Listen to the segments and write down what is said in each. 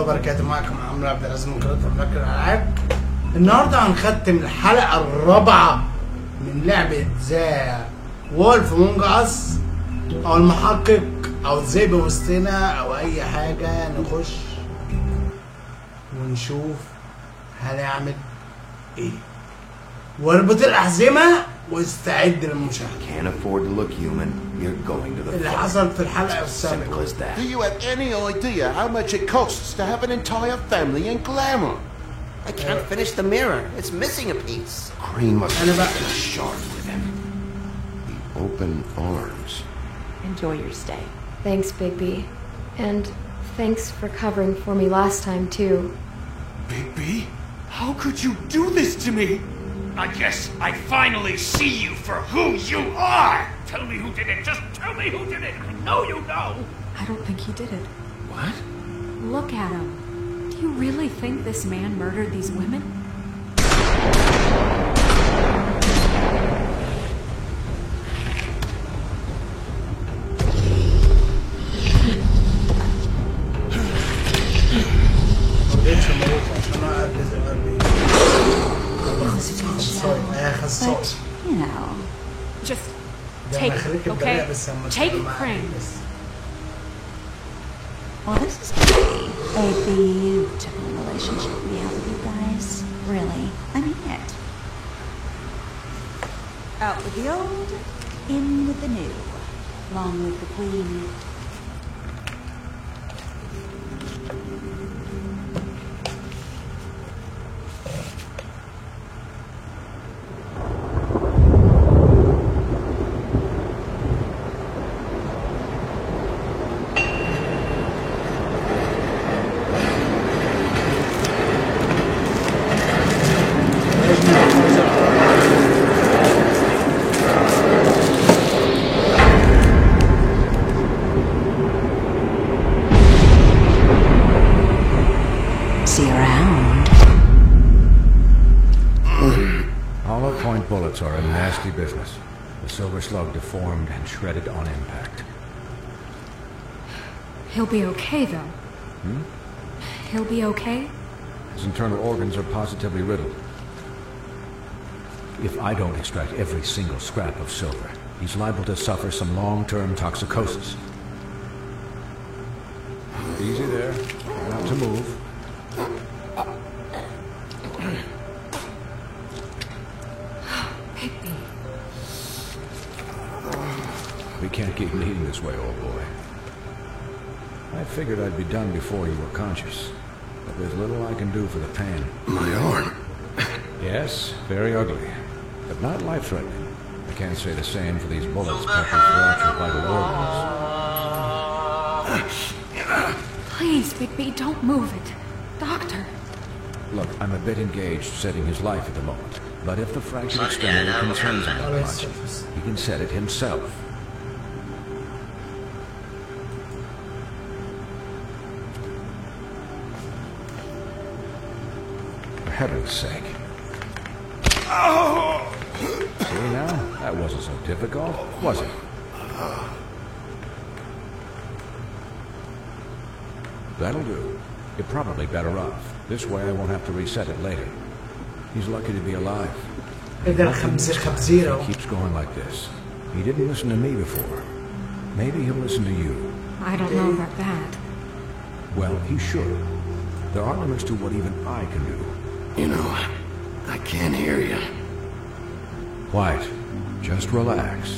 وبركاته. معكم عمرو عبد العزيز من قناة ملك الألعاب. النهارده هنختم الحلقة الرابعة من لعبة ذا وولف أمونج أس أو المحقق أو الذئب وسطنا أو أي حاجة. نخش ونشوف هنعمل إيه. واربط الأحزمة واستعد للمشاهدة. Can't afford to look human. You're going to the اللي حصل في الحلقة السابقة. that. Do you have any idea how much it costs to have an entire family in glamour? I can't finish the mirror. It's missing a piece. Crane must أنا بقى be sharp with him. The open arms. Enjoy your stay. Thanks, Bigby. And thanks for covering for me last time, too. Bigby? How could you do this to me? I guess I finally see you for who you are! Tell me who did it! Just tell me who did it! I know you know! I don't think he did it. What? Look at him. Do you really think this man murdered these women? But, you know. Just take it, okay? Take Crane. Well, this is going to be a beautiful relationship we have with you guys. Really. I mean it. Out with the old, in with the new. Long with the queen. See you around. Hollow point bullets are a nasty business. The silver slug deformed and shredded on impact. He'll be okay, though. He'll be okay? His internal organs are positively riddled. If I don't extract every single scrap of silver, he's liable to suffer some long-term toxicosis. Easy there. Try not to move. Bigby. We can't keep bleeding this way, old boy. I figured I'd be done before you were conscious, but there's little I can do for the pain. My arm. Yes, very ugly, but not life-threatening. I can't say the same for these bullets peppered throughout your vital organs. Please, Bigby, don't move it. Doctor. Look, I'm a bit engaged setting his life at the moment, but if the fractured extremity concerns him that much, he can set it himself. For heaven's sake. See now? That wasn't so difficult, was it? That'll do. You're probably better off. This way I won't have to reset it later. He's lucky to be alive. He keeps going like this. He didn't listen to me before. Maybe he'll listen to you. I don't know about that. Well, he should. There are limits to what even I can do. You know, I can't hear you. Quiet. Just relax.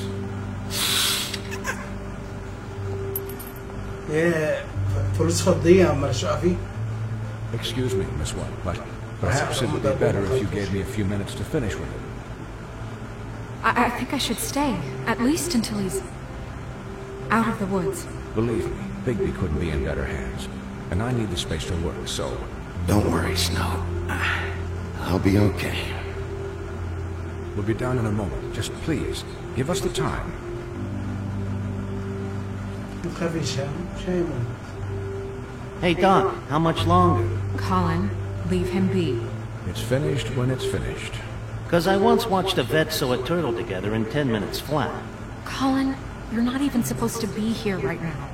فلوس فضية أما رشافي. Excuse me, Miss White, but perhaps it would be better if you gave me a few minutes to finish with it. I think I should stay, at least until he's out of the woods. Believe me, Bigby couldn't be in better hands, and I need the space to work, so... Don't worry, Snow. I'll be okay. We'll be down in a moment. Just please, give us the time. Hey, Doc, how much longer? Colin, leave him be. It's finished when it's finished. Because I once watched a vet sew a turtle together in 10 minutes flat. Colin, you're not even supposed to be here right now.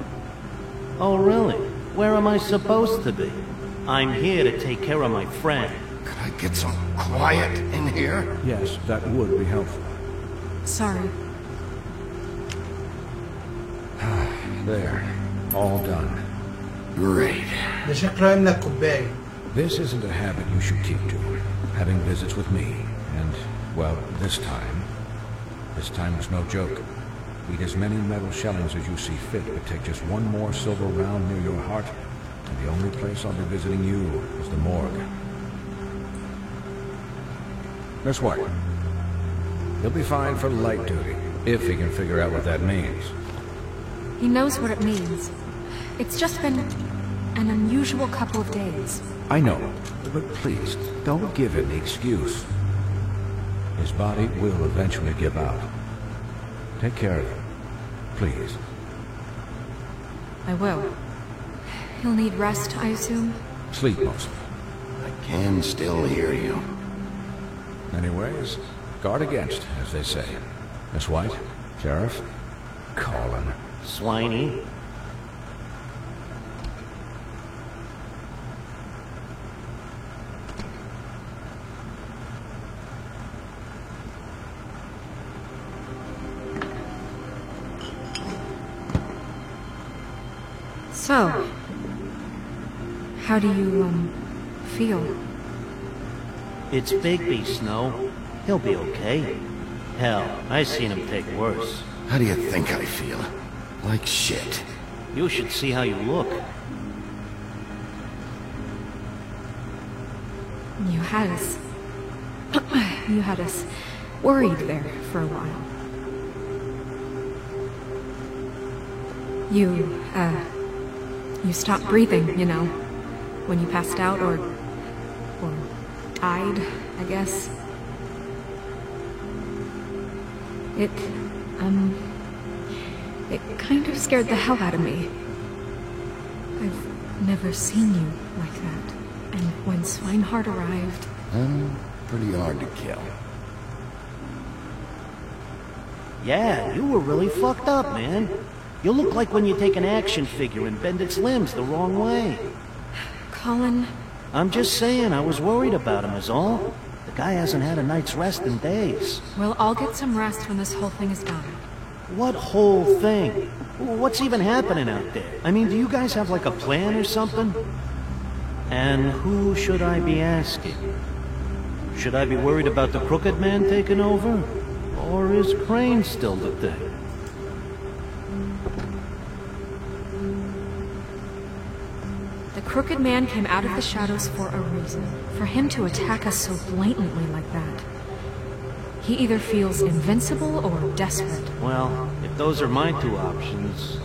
Oh, really? Where am I supposed to be? I'm here to take care of my friend. Could I get some quiet in here? Yes, that would be helpful. Sorry. There. All done. Great. ده شكله يملى الكوباية. This isn't a habit you should keep to. Having visits with me. And, well, this time was no joke. Eat as many metal shellings as you see fit, but take just one more silver round near your heart, and the only place I'll be visiting you is the morgue. Miss White. He'll be fine for light duty, if he can figure out what that means. He knows what it means. It's just been an unusual couple of days. I know, but please, don't give him the excuse. His body will eventually give out. Take care of him, please. I will. He'll need rest, I assume? Sleep mostly. I can still hear you. Anyways, guard against, as they say. Miss White, Sheriff, Colin. Swiney. So, how do you, feel? It's Bigby, Snow. He'll be okay. Hell, I seen him take worse. How do you think I feel? Like shit. You should see how you look. You had us... you had us worried there for a while. You stopped breathing, you know, when you passed out or died, I guess. It kind of scared the hell out of me. I've never seen you like that. And when Swinehart arrived... Pretty hard to kill. Yeah, you were really fucked up, man. You look like when you take an action figure and bend its limbs the wrong way. Colin... I'm just saying, I was worried about him is all. The guy hasn't had a night's rest in days. Well, I'll get some rest when this whole thing is done. What whole thing? What's even happening out there? I mean, do you guys have like a plan or something? And who should I be asking? Should I be worried about the Crooked Man taking over? Or is Crane still the thing? The Crooked Man came out of the shadows for a reason. For him to attack us so blatantly like that. He either feels invincible or desperate. Well, if those are my two options,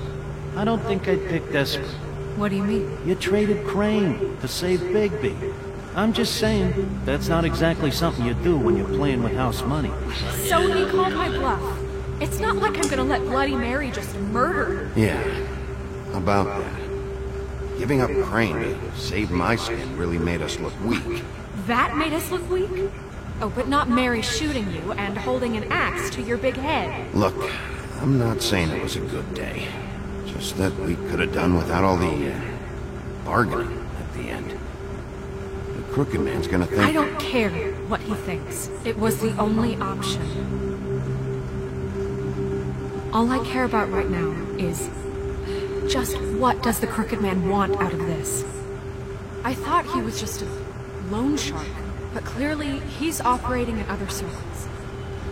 I don't think I'd pick desperate. What do you mean? You traded Crane to save Bigby. I'm just saying, that's not exactly something you do when you're playing with house money. So he called my bluff. It's not like I'm gonna let Bloody Mary just murder. Yeah, about that. Giving up Crane to save my skin really made us look weak. That made us look weak? Oh, but not Mary shooting you and holding an axe to your big head. Look, I'm not saying it was a good day. Just that we could have done without all the bargaining at the end. The Crooked Man's gonna think... I don't care what he thinks. It was the only option. All I care about right now is... just what does the Crooked Man want out of this? I thought he was just a loan shark, but clearly he's operating in other circles.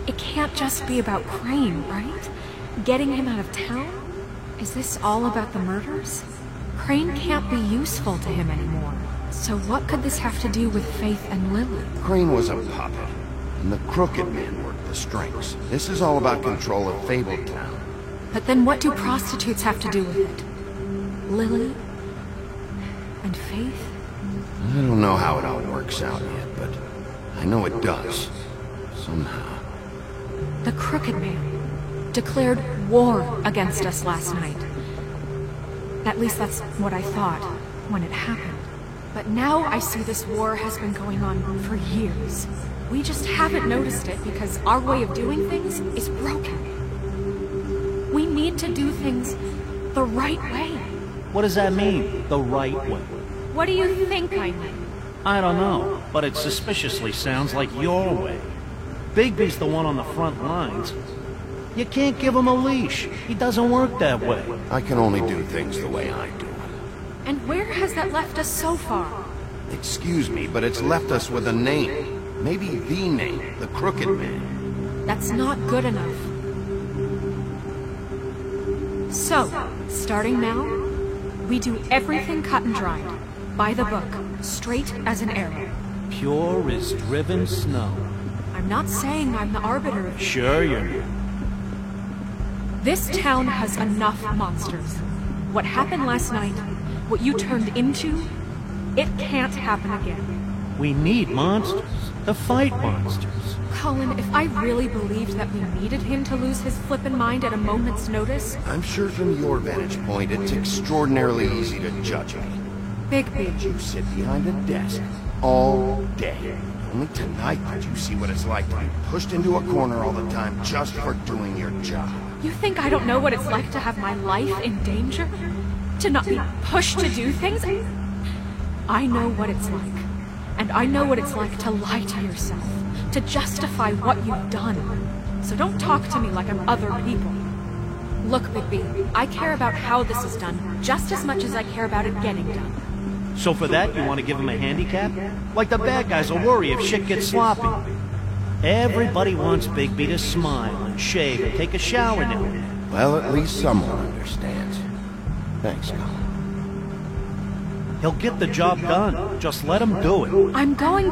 It can't just be about Crane, right? Getting him out of town? Is this all about the murders? Crane can't be useful to him anymore. So what could this have to do with Faith and Lily? Crane was a puppet, and the Crooked Man worked the strings. This is all about control of Fabletown. But then what do prostitutes have to do with it? Lily? And Faith? I don't know how it all works out yet, but I know it does. Somehow. The Crooked Man declared war against us last night. At least that's what I thought when it happened. But now I see this war has been going on for years. We just haven't noticed it because our way of doing things is broken. We need to do things the right way. What does that mean, the right way? What do you think I know? I don't know, but it suspiciously sounds like your way. Bigby's the one on the front lines. You can't give him a leash. He doesn't work that way. I can only do things the way I do. And where has that left us so far? Excuse me, but it's left us with a name. Maybe the name, the Crooked Man. That's not good enough. So, starting now, we do everything cut and dried. By the book, straight as an arrow. Pure as driven snow. I'm not saying I'm the arbiter of... Sure you're not. This town has enough monsters. What happened last night, what you turned into, it can't happen again. We need monsters. To fight monsters. Colin, if I really believed that we needed him to lose his flippin' mind at a moment's notice... I'm sure from your vantage point, it's extraordinarily easy to judge me. Bigby. You sit behind a desk all day. Only tonight did you see what it's like to be pushed into a corner all the time just for doing your job. You think I don't know what it's like to have my life in danger? To not be pushed to do things? I know what it's like. And I know what it's like to lie to yourself. To justify what you've done. So don't talk to me like I'm other people. Look, Bigby, I care about how this is done just as much as I care about it getting done. So for that, you want to give him a handicap? Like the bad guys will worry if shit gets sloppy. Everybody wants Bigby to smile and shave and take a shower now and then. Well, at least someone understands. Thanks, Colin. He'll get the job done. Just let him do it. I'm going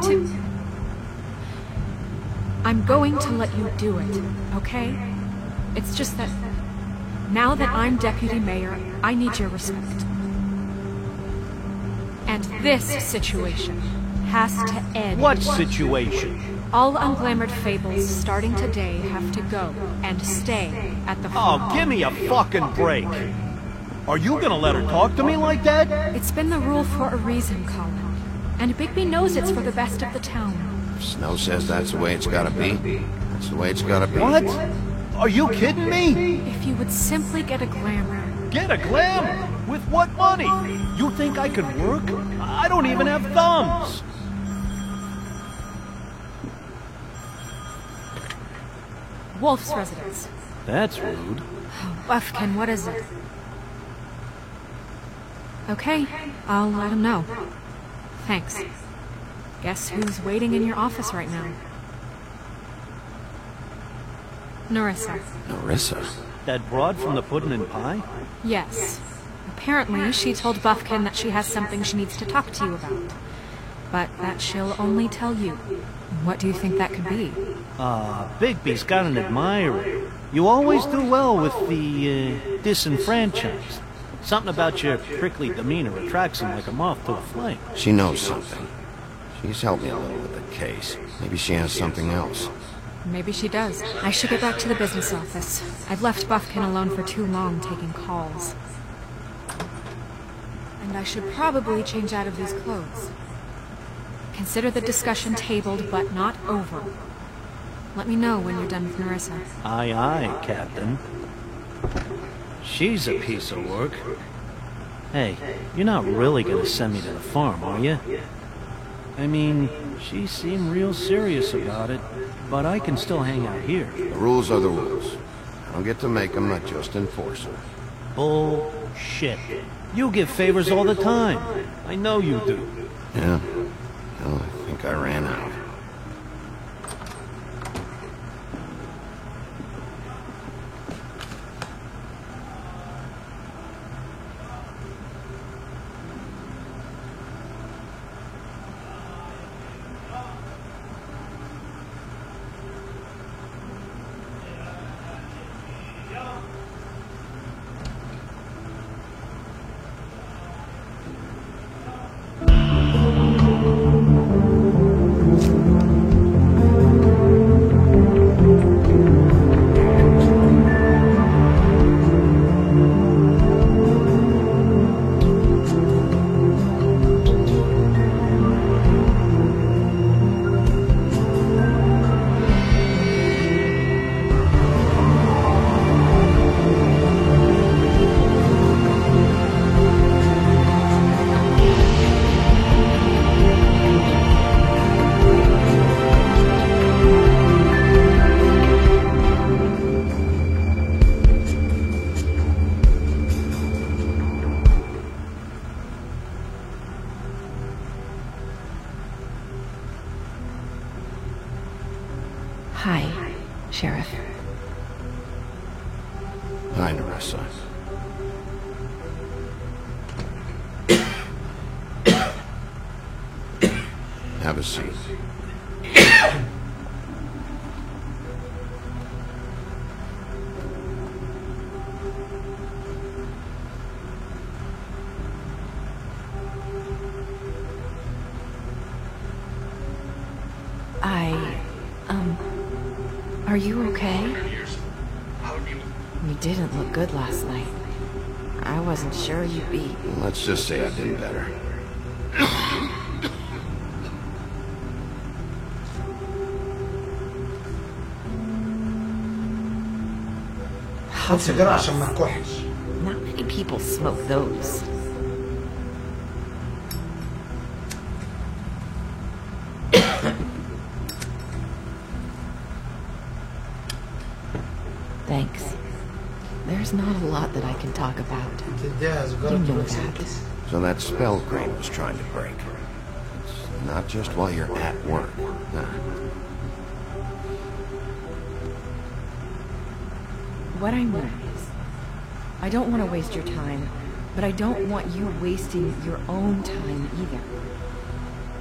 to let you do it, okay? It's just that now that I'm deputy mayor, I need your respect. And this situation has to end. What situation? All unglamored fables starting today have to go and stay at the front. Oh, give me a fucking break. Are you gonna let her talk to me like that? It's been the rule for a reason, Colin. And Bigby knows it's for the best of the town. If Snow says that's the way it's gotta be, that's the way it's gotta be. What? Are you kidding me? If you would simply get a glamour. Get a glamour? With what money? You think I could work? I don't even have thumbs. Wolf's residence. That's rude. Oh, Buffkin, what is it? Okay, I'll let him know. Thanks. Guess who's waiting in your office right now? Nerissa. Nerissa? That broad from the puddin' and pie? Yes. Apparently, she told Buffkin that she has something she needs to talk to you about. But that she'll only tell you. What do you think that could be? Bigby's got an admirer. You always do well with the, disenfranchised. Something about your prickly demeanor attracts him like a moth to a flame. She knows something. She's helped me a little with the case. Maybe she has something else. Maybe she does. I should get back to the business office. I've left Buffkin alone for too long taking calls. And I should probably change out of these clothes. Consider the discussion tabled, but not over. Let me know when you're done with Nerissa. Aye, aye, Captain. She's a piece of work. Hey, you're not really gonna send me to the farm, are you? I mean, she seemed real serious about it, but I can still hang out here. The rules are the rules. I don't get to make them, I just enforce them. Bullshit. You give favors all the time. I know you do. Yeah. Well, I think I ran out. Hi, Sheriff. Hi, Nerissa. Have a seat. Are you okay? You didn't look good last night. I wasn't sure you'd be... Let's just say I've been better. خد سيجارة عشان ما تكحش. Not many people smoke those. Thanks. There's not a lot that I can talk about. تديها You سيجارة know تروح that. So that spell Crane was trying to break. It's not just while you're at work. Nah. What I mean is, I don't want to waste your time, but I don't want you wasting your own time either.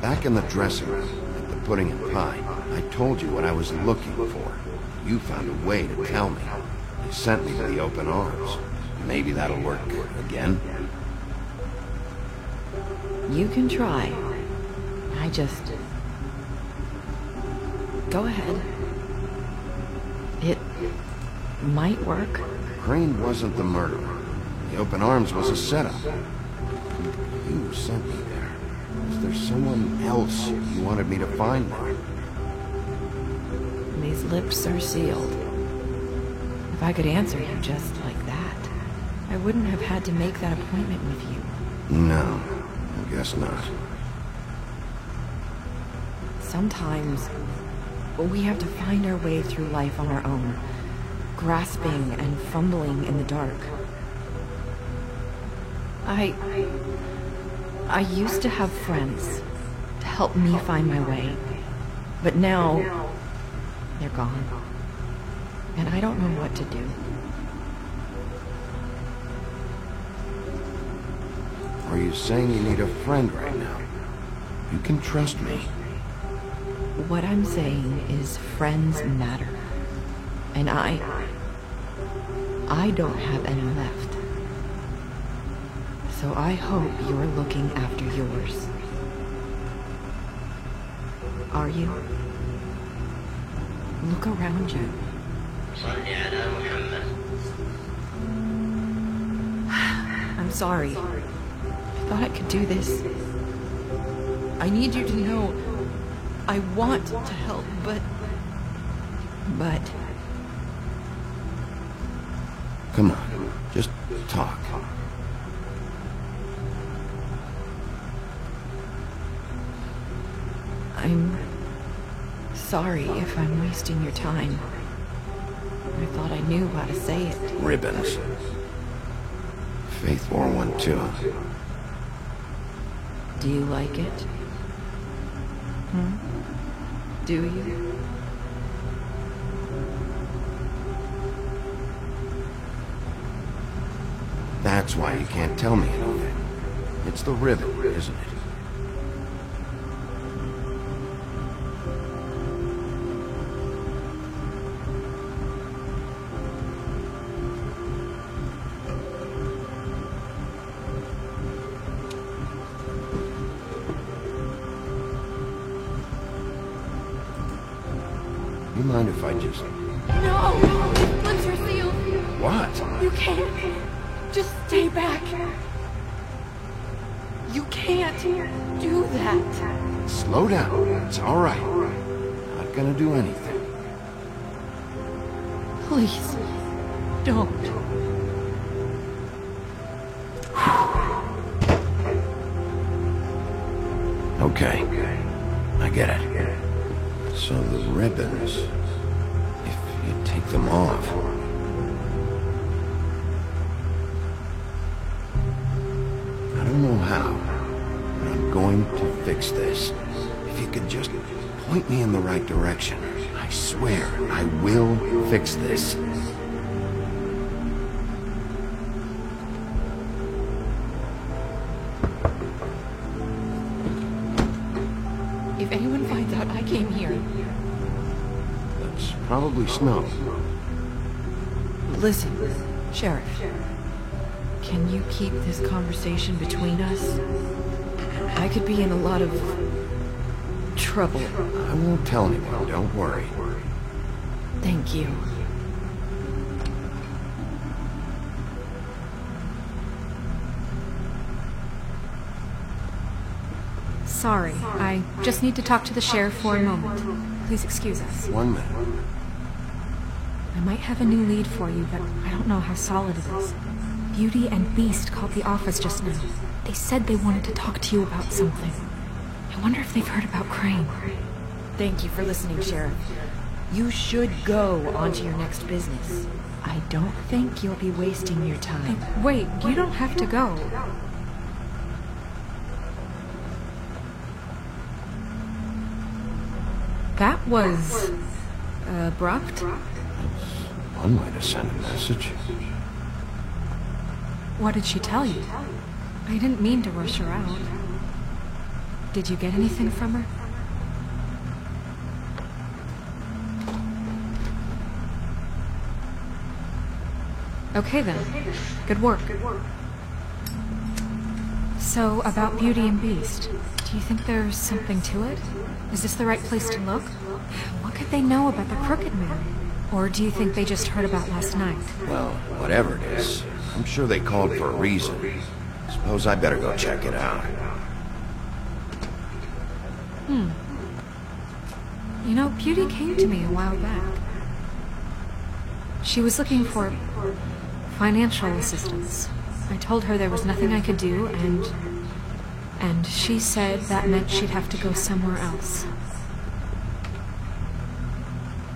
Back in the dressing room, at the Pudding and Pie, I told you what I was looking for. You found a way to tell me. You sent me to the open arms. Maybe that'll work again. You can try. I just... Go ahead. It might work. Crane wasn't the murderer. The open arms was a setup. You sent me there. Is there someone else you wanted me to find there? These lips are sealed. If I could answer you just like that, I wouldn't have had to make that appointment with you. No, I guess not. Sometimes we have to find our way through life on our own, grasping and fumbling in the dark. I used to have friends to help me find my way, but now they're gone, and I don't know what to do. Are you saying you need a friend right now? You can trust me. What I'm saying is friends matter, and I don't have any left. So I hope you're looking after yours. Are you? Look around you. I'm sorry. I thought I could do this. I need you to know I want to help, but... Come on, just talk. I'm sorry if I'm wasting your time. I thought I knew how to say it. Ribbons. Faith 412. Do you like it? Do you? That's why you can't tell me anything. It's the ribbon, isn't it? You mind if I just... No! Lips are sealed! What? You can't! Just stay back! You can't do that! Slow down. It's all right. Not gonna do anything. Please, don't. Okay. I get it. So the ribbons, if you take them off... I don't know how, but I'm going to fix this. If you could just point me in the right direction, I swear, I will fix this. If anyone finds out I came here... That's probably Snow. Listen, Sheriff. Can you keep this conversation between us? I could be in a lot of... trouble. I won't tell anyone, don't worry. Thank you. Sorry, I just need to talk to the sheriff for a moment. Please excuse us. 1 minute. I might have a new lead for you, but I don't know how solid it is. Beauty and Beast called the office just now. They said they wanted to talk to you about something. I wonder if they've heard about Crane. Thank you for listening, Sheriff. You should go on to your next business. I don't think you'll be wasting your time. Hey, wait, you don't have to go. That was... abrupt? One way to send a message. What did she tell you? I didn't mean to rush her out. Did you get anything from her? Okay then. Good work. So, about Beauty and Beast, do you think there's something to it? Is this the right place to look? What could they know about the Crooked Man? Or do you think they just heard about last night? Well, whatever it is, I'm sure they called for a reason. Suppose I better go check it out. You know, Beauty came to me a while back. She was looking for financial assistance. I told her there was nothing I could do, and she said that meant she'd have to go somewhere else.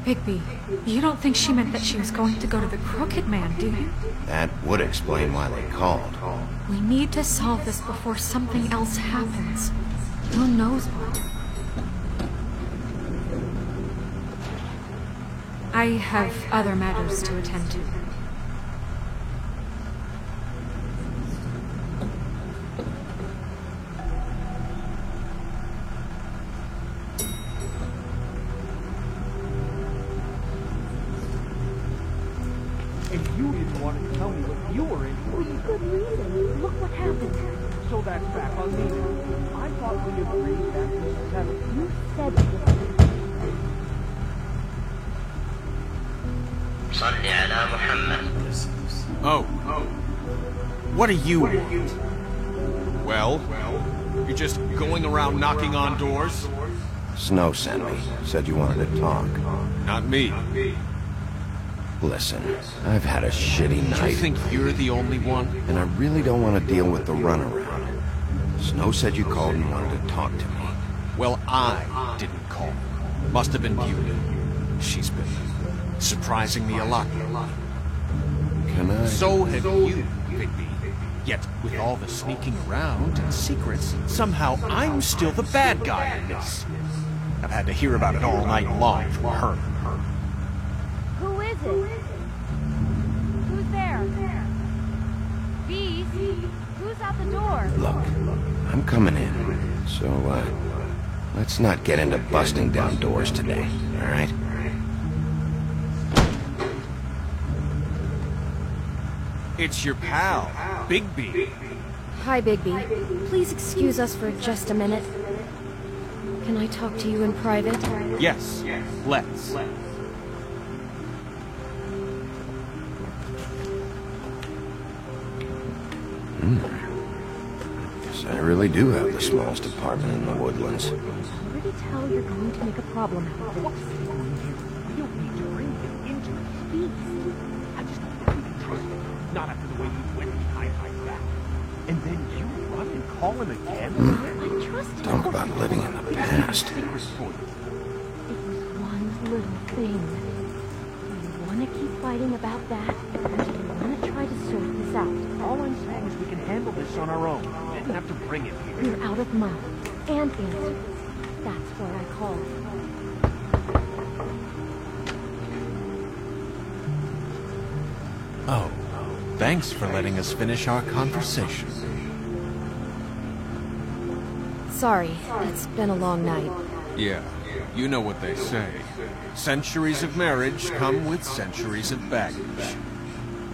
Bigby, you don't think she meant that she was going to go to the Crooked Man, do you? That would explain why they called. We need to solve this before something else happens. Who knows what? I have other matters to attend to. And you didn't want to tell me what you were in. For good reason. Look what happened. So that's back on me. I thought we agreed that was settled. You said it. صل على محمد. Oh. What are you want? Well, you're just going around knocking on doors? Snow sent me. Said you wanted to talk. Not me. Listen, I've had a shitty Do night. you think you're the only one? And I really don't want to deal with the runaround. Snow said you called and wanted to talk to me. Well, I didn't call. Must have been Beauty. She's been surprising me a lot. Can I? So have you, Bigby. Yet, with all the sneaking around and secrets, somehow I'm still the bad guy in this. I've had to hear about it all night long from her. Who is it? Who's there? Beast? Who's out the door? Look, I'm coming in. So, let's not get into busting down doors today, all right? It's your pal, Bigby. Hi, Bigby. Please excuse us for just a minute. Can I talk to you in private? Yes, let's. Guess I really do have the smallest apartment in the Woodlands. Already tell you're going to make a problem out of this. We don't need to bring him into it. I just don't really trust him. Not after the way you went behind my back. And then you run and call him again? I trust him. Talk about living in the past. It was one little thing. Do you want to keep fighting about that? Or do you want to try to sort this out? All I'm saying is we can handle this on our own. We didn't have to bring him here. You're out of mouth and answers. That's why I called. Oh, thanks for letting us finish our conversation. Sorry, it's been a long night. Yeah, you know what they say. Centuries of marriage come with centuries of baggage.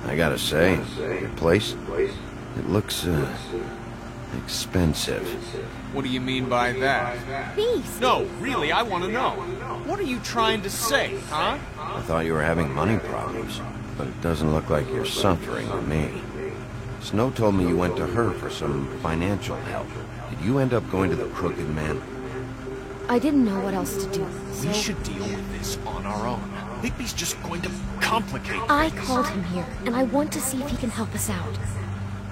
I gotta say, your place, it looks, expensive. What do you mean by that? Beast! No, really, I want to know. What are you trying to say, huh? I thought you were having money problems, but it doesn't look like you're suffering to me. Snow told me you went to her for some financial help. Did you end up going to the Crooked Man? I didn't know what else to do, so... We should deal with this on our own. Bigby's just going to complicate I things. called him here, and I want to see if he can help us out.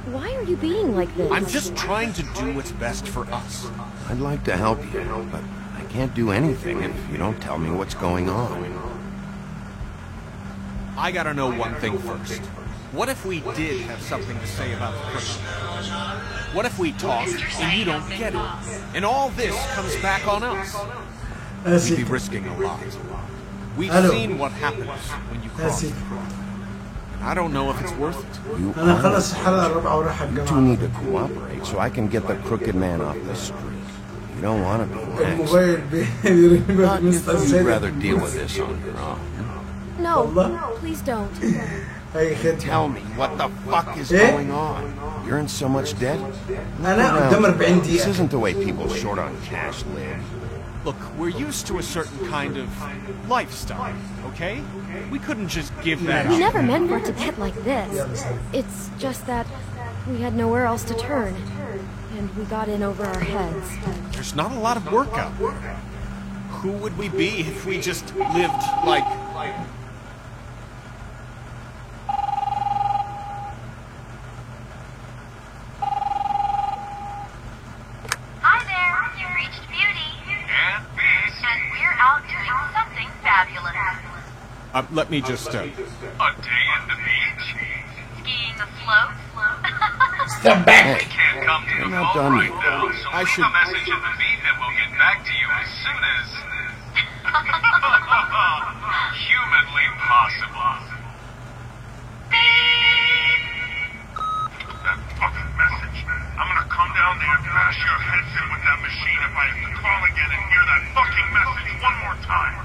Why are you being like this? I'm just trying to do what's best for us. I'd like to help you, but I can't do anything if you don't tell me what's going on. I gotta know one thing first. What if we did have something to say about the Crooked? What if we talked and you don't get it? And all this comes back on us? We'd be risking a lot. We've seen what happens when you cross the Crooked. I don't know if it's worth it. You two need to cooperate so I can get the Crooked Man off the street. You don't want to be next. You'd rather deal with this on your own. No, please don't. Tell me, what the fuck is going on? You're in so much debt? This isn't the way people short on cash live. Look, we're used to a certain kind of lifestyle, okay? We couldn't just give that up. We never meant for it to get like this. It's just that we had nowhere else to turn, and we got in over our heads. There's not a lot of work out there. Who would we be if we just lived like... Hi there, you've reached Beauty. And Beast. And we're out doing something fabulous. let me just, A day in the beach? Skiing the slopes? Step back! We can't come to the I'm not phone done right yet. now, so leave a message in the beat and we'll get back to you as soon as... humanly possible. That fucking message. I'm gonna come down there and bash your heads in with that machine if I have to call again and hear that fucking message one more time.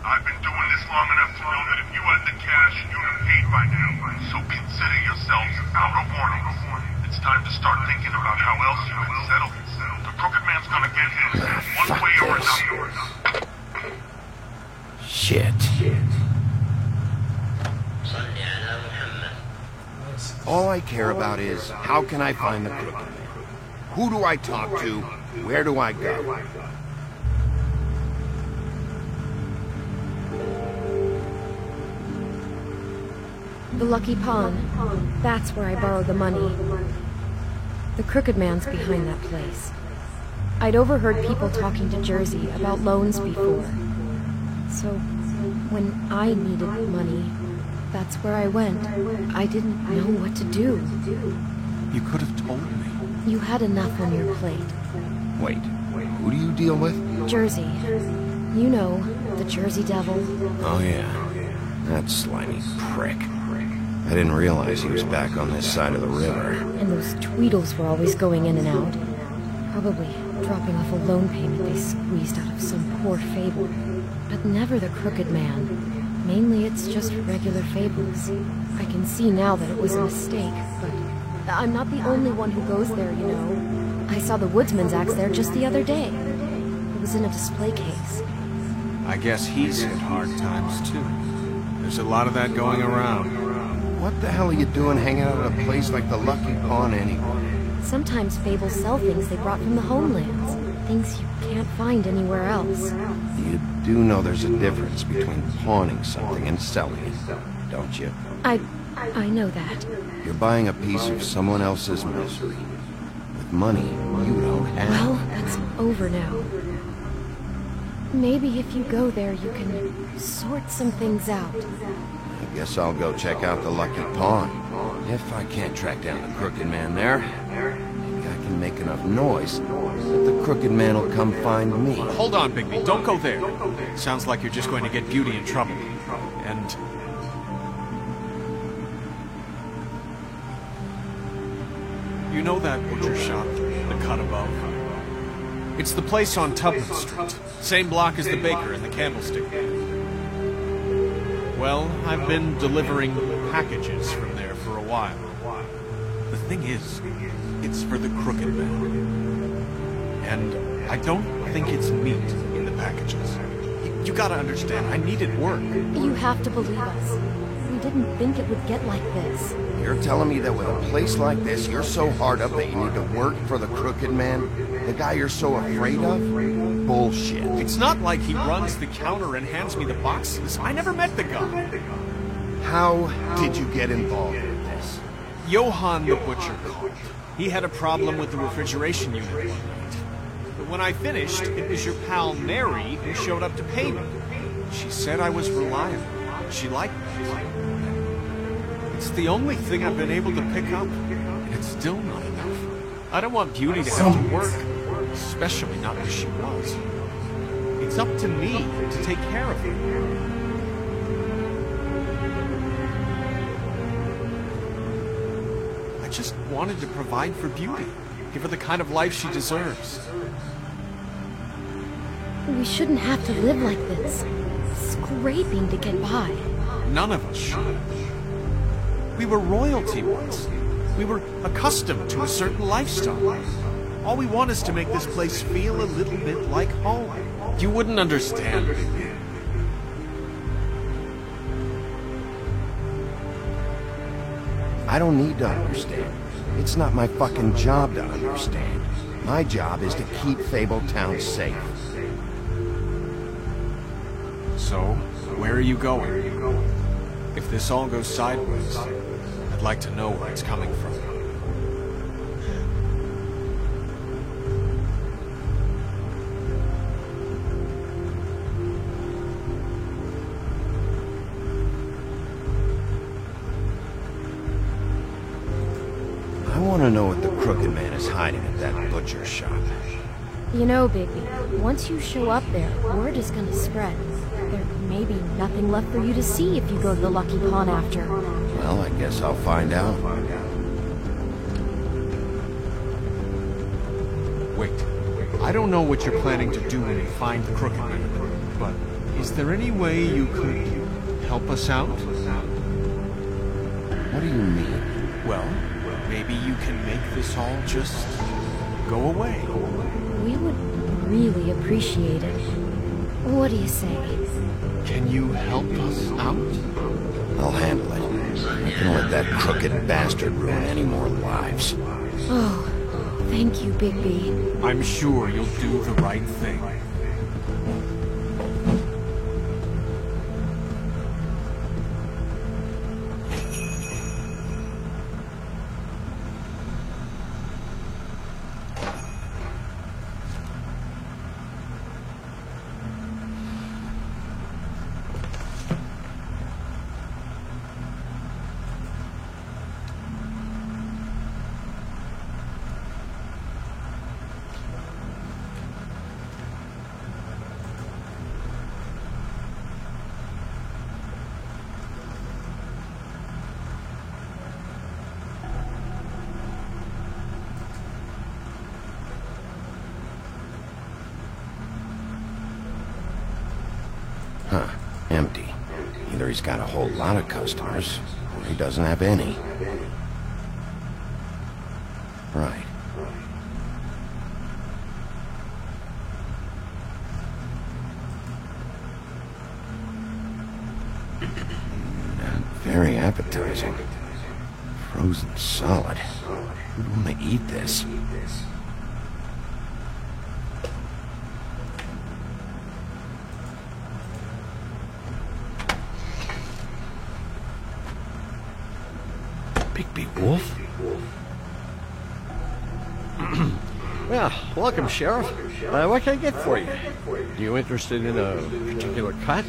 I've been doing this long enough to know that if you had the cash, you'd have paid by now. So consider yourselves out of warning. It's time to start thinking about how else you can settle this. The Crooked Man's gonna get his one way or another. Shit. All I care about is, how can I find the Crooked Man? Who do I talk to? Where do I go? The Lucky Pawn. That's where I borrowed the money. The Crooked Man's behind that place. I'd overheard people talking to Jersey about loans before. So, when I needed money, that's where I went. I didn't know what to do. You could have told me. You had enough on your plate. Wait, who do you deal with? Jersey. You know, the Jersey Devil. Oh yeah, that slimy prick. I didn't realize he was back on this side of the river. And those Tweedles were always going in and out. Probably dropping off a loan payment they squeezed out of some poor fable. But never the Crooked Man. Mainly it's just regular fables. I can see now that it was a mistake, but I'm not the only one who goes there, you know. I saw the Woodsman's axe there just the other day. It was in a display case. I guess he's hit hard times too. There's a lot of that going around. What the hell are you doing hanging out at a place like the Lucky Pawn anyway? Sometimes fables sell things they brought from the homelands. Things you can't find anywhere else. You do know there's a difference between pawning something and selling it, don't you? I know that. You're buying a piece of someone else's misery. With money you don't have. Well, that's over now. Maybe if you go there, you can sort some things out. I guess I'll go check out the Lucky Pawn. If I can't track down the Crooked Man there, maybe I can make enough noise that the Crooked Man will come find me. Hold on, Bigby. Don't go there. Sounds like you're just going to get Beauty in trouble. And... You know that butcher shop, the cut above? It's the place on Tubman Street. Same block as the baker and the Candlestick. Well, I've been delivering packages from there for a while. The thing is, it's for the Crooked Man. And I don't think it's meat in the packages. You gotta understand, I needed work. You have to believe us. We didn't think it would get like this. You're telling me that with a place like this, you're so hard up that you need to work for the Crooked Man? The guy you're so afraid of? Bullshit. It's not like he runs the counter and hands me the boxes. I never met the guy. How did you get involved with this? Johann the Butcher called. He had a problem with the refrigeration unit one night. But when I finished, it was your pal Mary who showed up to pay me. She said I was reliable. She liked me. It's the only thing I've been able to pick up, and it's still not enough. I don't want Beauty to have to work, especially not as she was. It's up to me to take care of her. I just wanted to provide for Beauty, give her the kind of life she deserves. We shouldn't have to live like this, scraping to get by. None of us should. We were royalty once. We were accustomed to a certain lifestyle. All we want is to make this place feel a little bit like home. You wouldn't understand. I don't need to understand. It's not my fucking job to understand. My job is to keep Fabletown safe. So, where are you going? If this all goes sideways, I'd like to know where it's coming from. I want to know what the Crooked Man is hiding at that butcher shop. You know, Bigby, once you show up there, word is gonna spread. There may be nothing left for you to see if you go to the Lucky Pawn after. Well, I guess I'll find out. Wait, I don't know what you're planning to do when you find the Crooked Man, but is there any way you could help us out? What do you mean? Well, maybe you can make this all just go away. We would really appreciate it. What do you say? Can you help us out? I'll handle it. I can let that crooked bastard ruin any more lives. Oh, thank you, Bigby. I'm sure you'll do the right thing. Huh. Empty. Either he's got a whole lot of customers, or he doesn't have any. Right. Very appetizing. Frozen solid. Who'd want to eat this? Bigby Wolf? Well, welcome, Sheriff. What can I get for you? Are you interested in a particular cut?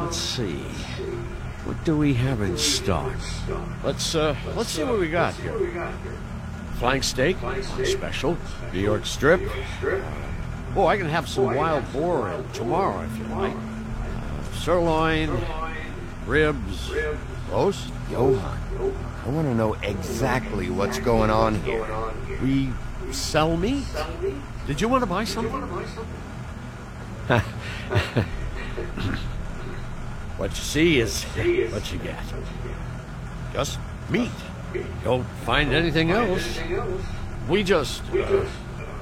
Let's see. What do we have in stock? Let's see what we got here. Flank steak, special. New York strip. Oh, I can have some wild boar tomorrow if you like. Sirloin, ribs. Close? Johan, I want to know exactly what's going on here. We sell meat? Did you want to buy something? What you see is what you get. Just meat. Don't find anything else. We just...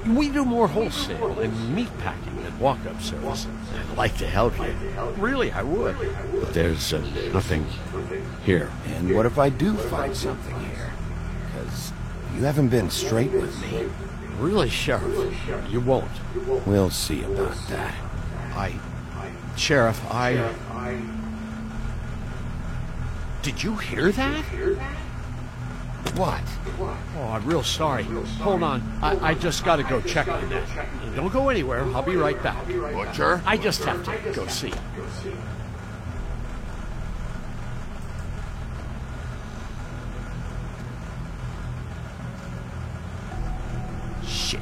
we do more wholesale and meat packing than walk-up service. I'd like to help you. Really, I would. But there's nothing here. And what if I do find something here? Because you haven't been straight with me. Really, Sheriff, you won't. We'll see about that. Sheriff, Did you hear that? What? Oh, I'm real sorry. Hold on. I just gotta go check on that. Don't go anywhere. I'll be right back. Butcher? I just have to go see. Shit.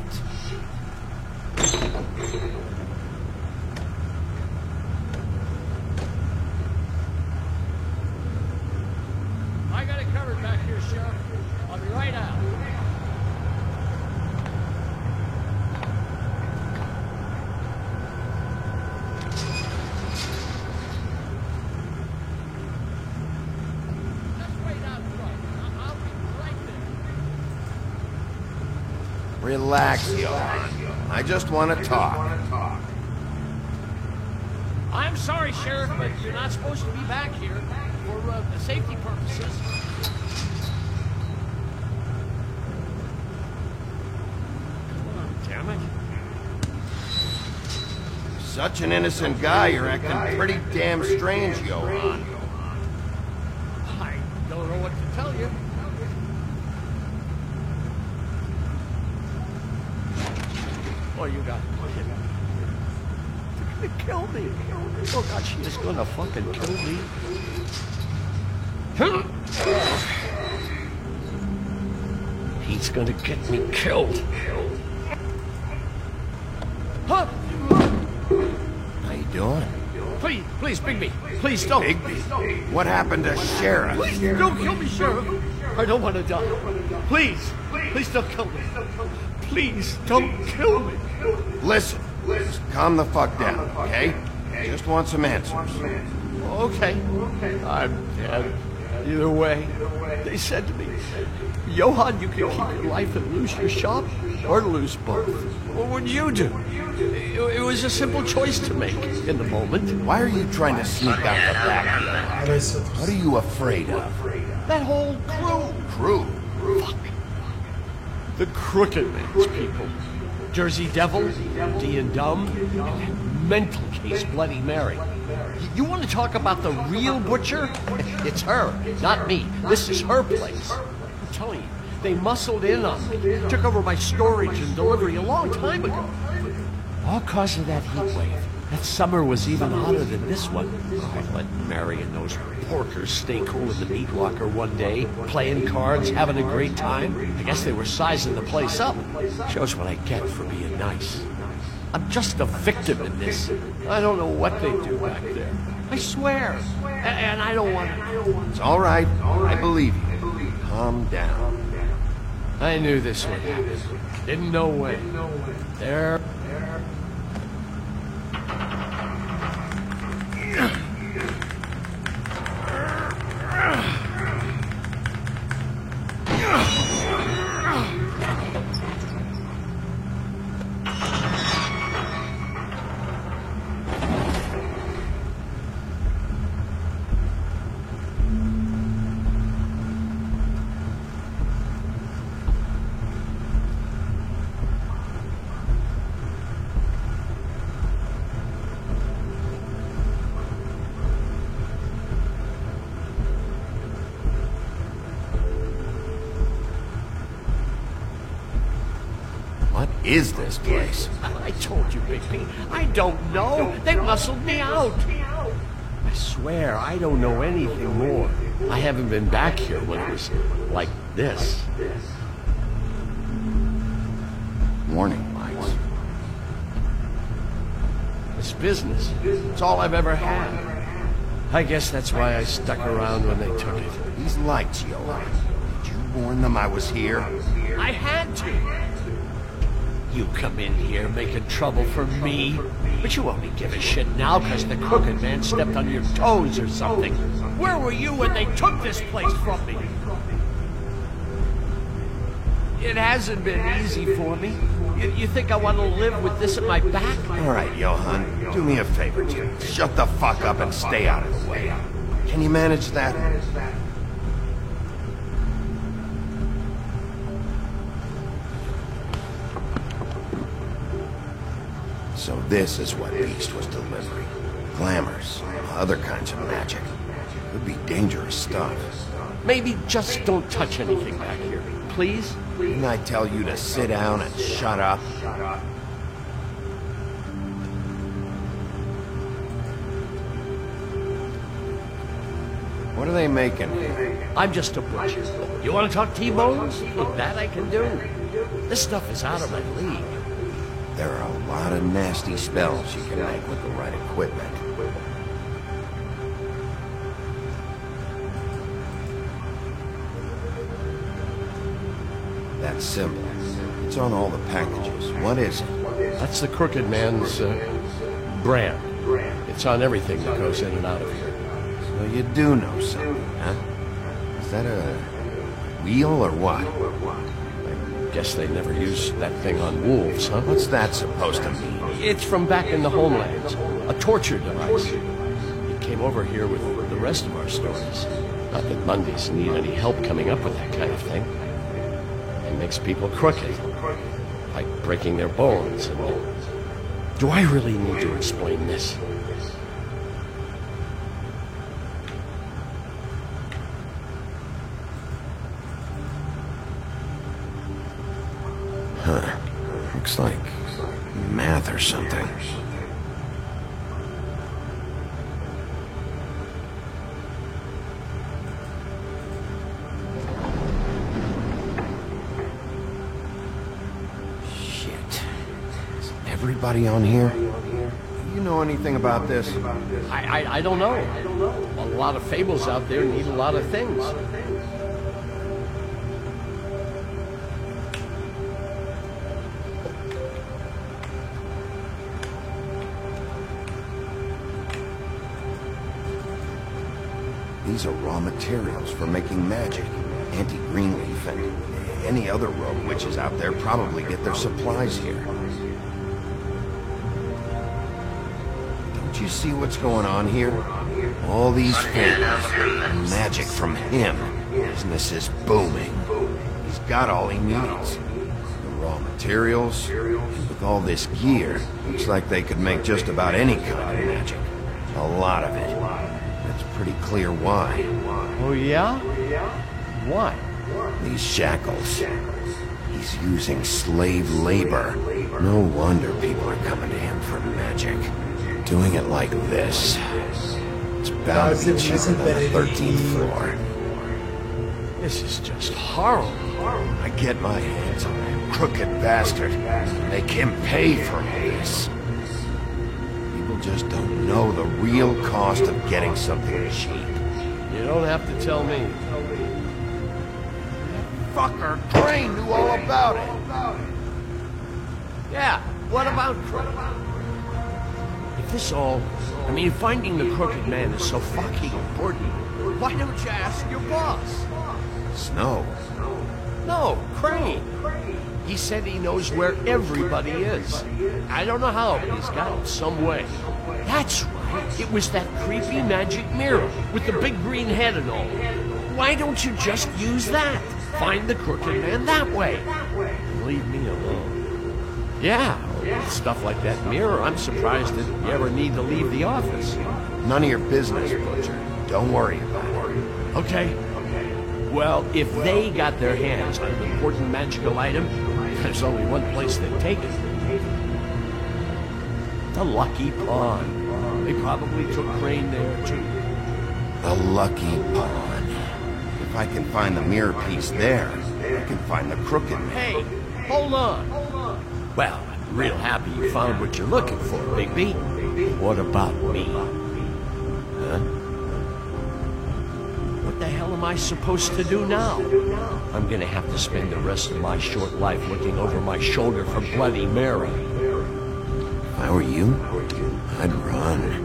I got it covered back here, Sheriff. I'll be right out. Relax, Johan. I just want to talk. I'm sorry, Sheriff, but you're not supposed to be back here for safety purposes. Come on, damn it. Such an innocent guy, you're acting pretty damn strange, Johan. I don't know what to tell you. Oh, you got it. They're gonna kill me. Oh, God, she is gonna fucking kill me. He's gonna get me killed. Huh? How you doing? Please, Bigby. Please don't. Bigby? What happened to Sheriff? Please don't kill me, Sheriff. I don't want to die. Please don't kill me. Please don't kill me. Listen, just calm the fuck down, okay? Just want some answers. Okay. I'm dead. Either way, they said to me, Johan, you can keep your life and lose your shop, or lose both. What would you do? It was a simple choice to make in the moment. Why are you trying to sneak out the back door? What are you afraid of? That whole crew. Crew? Fuck. The Crooked Man's people. Jersey Devil, D and Dumb, and mental case Bloody Mary. You want to talk about the real butcher? It's her, not me. This is her place. I'm telling you, they muscled in on me, took over my storage and delivery a long time ago. All cause of that heat wave. That summer was even hotter than this one. I let Mary and those porkers stay cool in the meat locker one day, playing cards, having a great time. I guess they were sizing the place up. Shows what I get for being nice. I'm just a victim in this. I don't know what they do back there. I swear. And I don't want to. It's all right. I believe you. Calm down. I knew this would happen. Didn't know when. There. What is this place? I told you, Bigby. I don't know. They muscled me out. I swear, I don't know anything more. I haven't been back here when it was like this. Warning lights. It's business. It's all I've ever had. I guess that's why I stuck around when they took it. These lights, Johan. Did you warn them I was here? I had to. You come in here making trouble for me, but you only give a shit now because the crooked man stepped on your toes or something. Where were you when they took this place from me? It hasn't been easy for me. You think I want to live with this at my back? All right, Johan. Do me a favor, Jim. Shut the fuck up and stay out of the way. Can you manage that? So this is what Beast was delivering. Glamours, other kinds of magic. Could be dangerous stuff. Maybe just don't touch anything back here, please? Didn't I tell you to sit down and shut up? What are they making here? I'm just a butcher. You want to talk T-bones? That I can do. This stuff is out of my league. There are a lot of nasty spells you can make with the right equipment. That symbol. It's on all the packages. What is it? That's the Crooked Man's brand. It's on everything that goes in and out of here. So you do know something, huh? Is that a wheel or what? I guess they never use that thing on wolves, huh? What's that supposed to mean? It's from back in the homelands. A torture device. It came over here with the rest of our stories. Not that Mondays need any help coming up with that kind of thing. It makes people crooked. Like breaking their bones and all. Do I really need to explain this? Huh. Looks like math or something. Shit. Is everybody on here? You know anything about this? I don't know. A lot of fables out there need a lot of things. These are raw materials for making magic. Auntie Greenleaf and any other rogue witches out there probably get their supplies here. Don't you see what's going on here? All these fables, magic from him. Business is booming. He's got all he needs. The raw materials, and with all this gear, looks like they could make just about any kind of magic. A lot of it. It's pretty clear why. Oh, yeah? Why? These shackles. He's using slave labor. No wonder people are coming to him for magic. Doing it like this. It's bound to be cheaper than the 13th floor. This is just horrible. I get my hands on that crooked bastard. Make him pay for all this. People just don't know the real cost of getting something cheap. You don't have to tell me. Fucker Crane knew all about it. Yeah, what about Crane? If this all... I mean, finding the Crooked Man is so fucking important, why don't you ask your boss? Snow? No, Crane. He said he knows where everybody is. I don't know how, but he's got it some way. That's right. It was that creepy magic mirror with the big green head and all. Why don't you just use that? Find the Crooked Man that way. Leave me alone. Yeah, stuff like that mirror, I'm surprised that you ever need to leave the office. None of your business, Butcher. Don't worry about it. Okay. Well, if they got their hands on an important magical item, there's only one place they'd take it. The Lucky Pawn. They probably took Crane there, too. The Lucky Pawn. If I can find the mirror piece there, I can find the Crooked Man. Hey, hold on. Well, I'm real happy you found what you're looking for, Bigby. What about me? Huh? what the hell am I supposed to do now? I'm gonna have to spend the rest of my short life looking over my shoulder for Bloody Mary. If I were you, I'd run.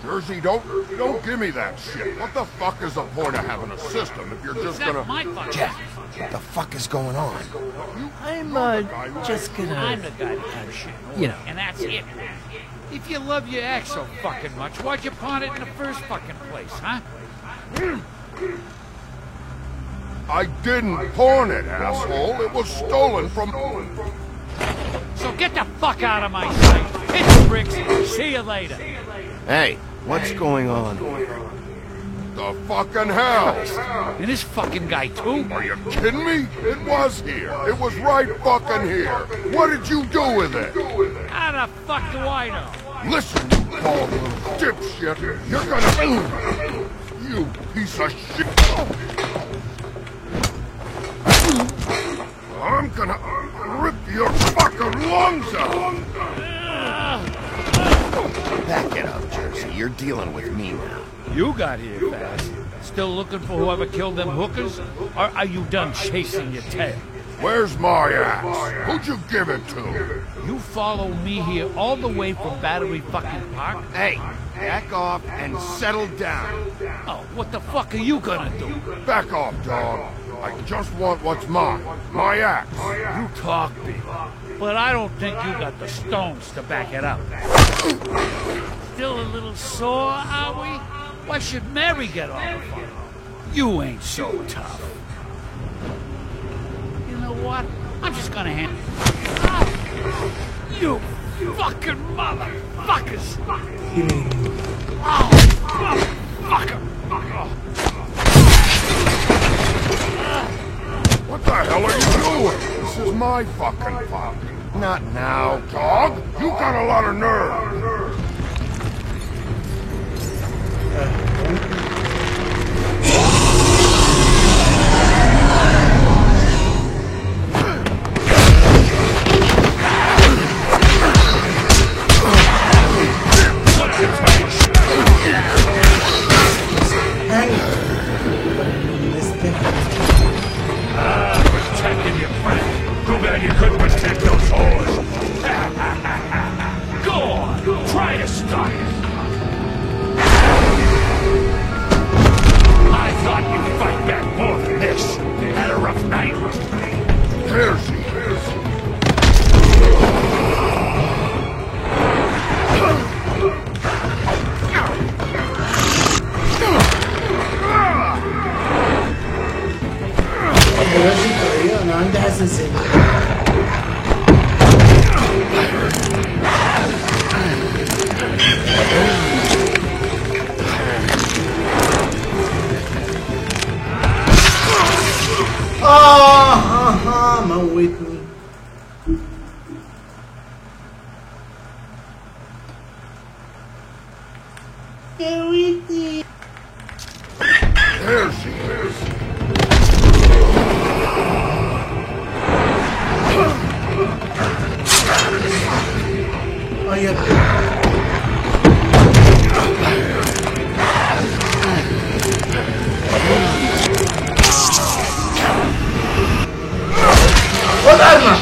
Jersey, don't give me that shit. What the fuck is the point of having a system if you're just gonna... Jack, what the fuck is going on? I'm just gonna... I'm the guy that kind shit. You know. And that's it. If you love your ex so fucking much, why'd you pawn it in the first fucking place, huh? I didn't pawn it, asshole. It was stolen from... So get the fuck out of my sight. Hit the bricks. See you later. Hey, what's going on? The fucking hell? And this fucking guy, too? Are you kidding me? It was here. It was right fucking here. What did you do with it? How the fuck do I know? Listen, you bald little dipshit. You're gonna... You piece of shit. I'm gonna rip your fucking lungs out. Back it up, Jersey. You're dealing with me now. You got here fast. Still looking for whoever killed them hookers? Or are you done chasing your tail? Where's my axe? Who'd you give it to? You follow me here all the way from Battery fucking Park? Hey, back off and settle down. Oh, what the fuck are you gonna do? Back off, dog. I just want what's mine. My axe. You talk big, but I don't think you got the stones to back it up. Still a little sore, are we? Why should Mary get all the fun? You ain't so tough. You know what? I'm just gonna hand... You fucking motherfuckers! Oh, motherfucker! What the hell are you doing? This is my fucking park. Not now. Dog, you got a lot of nerve. Protecting your friend. Too bad you couldn't protect those whores. Go on, try to stop it. I thought you'd fight back more than this. You had a rough night. There she is. انا عندي حساسية. موتني. موتني. There she is. خد أرمى.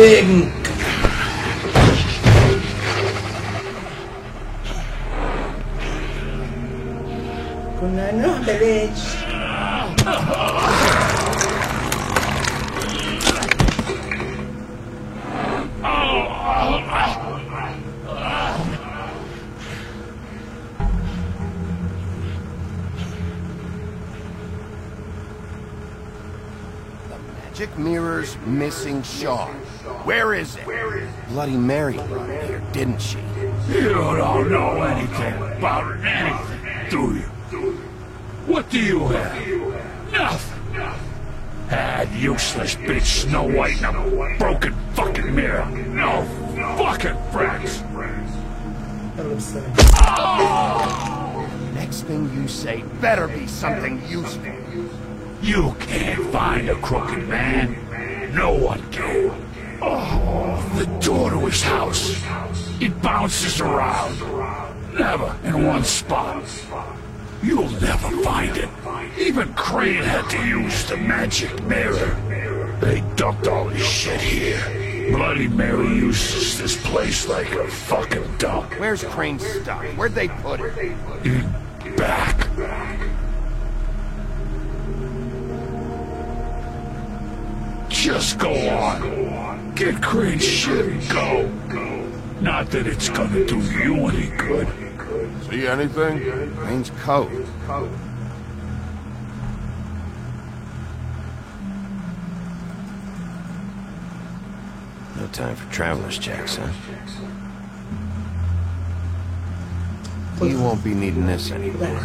بينك. كنا نهبل. Magic Mirror's missing shard. Where is it? Bloody Mary brought it here, didn't she? You don't know anything about anything, do you? What do you have? Nothing. That useless bitch Snow White and a broken fucking mirror. No fucking friends. Next thing you say better be something useful. You can't find a crooked man. No one can. Oh, the door to his house. It bounces around. Never in one spot. You'll never find it. Even Crane had to use the magic mirror. They dumped all this shit here. Bloody Mary uses this place like a fucking dump. Where's Crane's stuff? Where'd they put it? In back. Just go on. Get Crane's shit and go. Not that it's gonna do you any good. See anything? Crane's coat. No time for traveler's checks, huh? You won't be needing this anymore.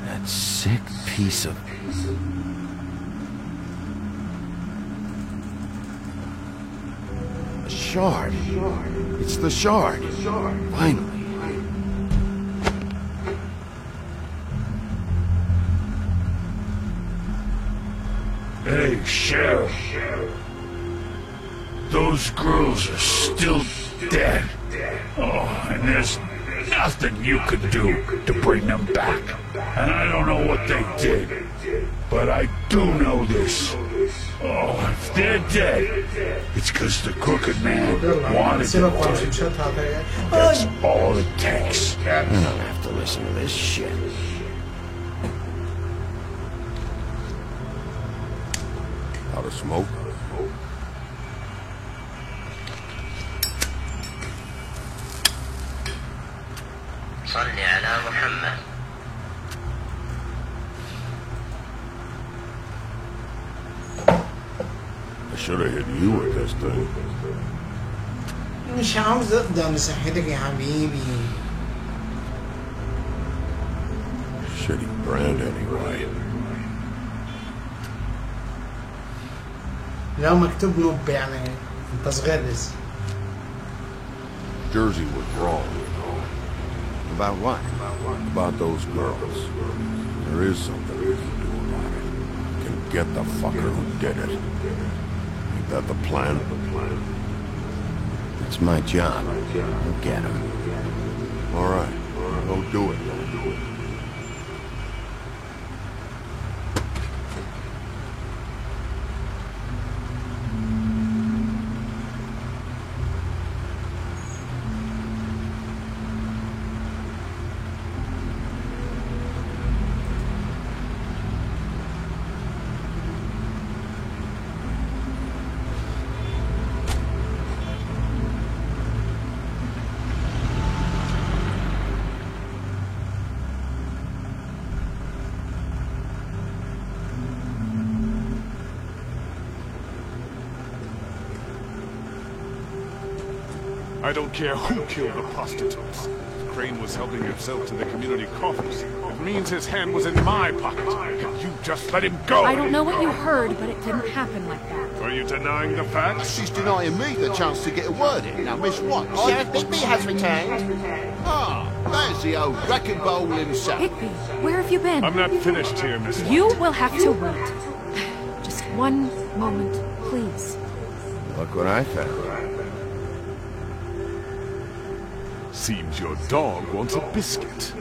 That sick piece of... A shard. It's the shard. Finally. Hey, Sheriff. Those girls are still dead. Oh, and there's nothing you could do to bring them back. And I don't know what they did, but I do know this. Oh, if they're dead, it's because the crooked man wanted them dead. That's all it takes. I don't have to listen to this shit. Out of smoke? صل على محمد. I should have hit you with this thing. مش عاوز اقدر صحتك يا حبيبي. Shitty brand anyway. لو مكتوب نوب يعني انت صغير لسه. Jersey was wrong, you know. About what? About those girls. There is something we can do about it. We can get the fucker who did it. Ain't that the plan? It's my job. I'll get him. All right. Go do it. I don't care who killed the prostitutes. Crane was helping himself to the community coffers. It means his hand was in my pocket. And you just let him go! I don't know what you heard, but it didn't happen like that. Are you denying the facts? She's denying me the chance to get a word in. Now, Miss Watts. Sheriff Bigby has returned. Ah, there's the old wrecking bowl himself. Bigby, where have you been? I'm not finished here, Miss Watts. You will have to wait. Just one moment, please. Look what I found. Seems your dog wants a biscuit.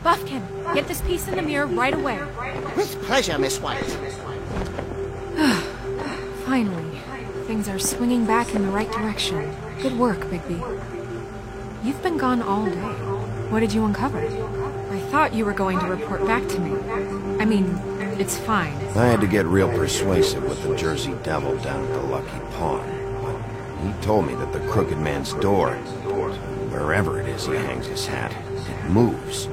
Buffkin, get this piece in the mirror right away. With pleasure, Miss White. Finally, things are swinging back in the right direction. Good work, Bigby. You've been gone all day. What did you uncover? I thought you were going to report back to me. I mean, it's fine. I had to get real persuasive with the Jersey Devil down at the Lucky Pawn. He told me that the Crooked Man's door, wherever it is he hangs his hat, it moves.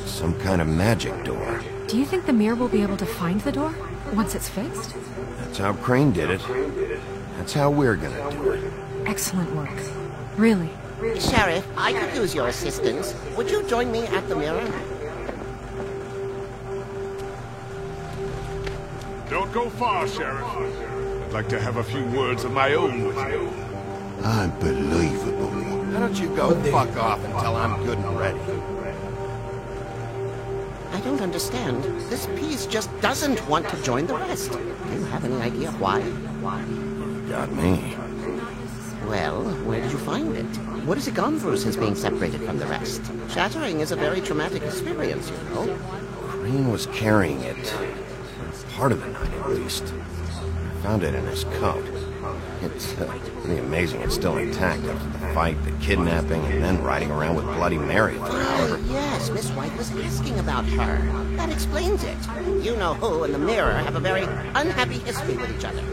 It's some kind of magic door. Do you think the mirror will be able to find the door once it's fixed? That's how Crane did it. That's how we're gonna do it. Excellent work. Really. Sheriff, I could use your assistance. Would you join me at the mirror? Don't go far, Sheriff. I'd like to have a few words of my own with you. Unbelievable. Why don't you go fuck off until I'm good and ready? I don't understand. This piece just doesn't want to join the rest. Do you have any idea why? Got me. Well, where did you find it? What has it gone through since being separated from the rest? Shattering is a very traumatic experience, you know. Crane was carrying it. Part of the night, at least. I found it in his coat. It's pretty amazing it's still intact after the fight, the kidnapping, and then riding around with Bloody Mary for however... Yes, Miss White was asking about her. That explains it. You know who and the mirror have a very unhappy history with each other.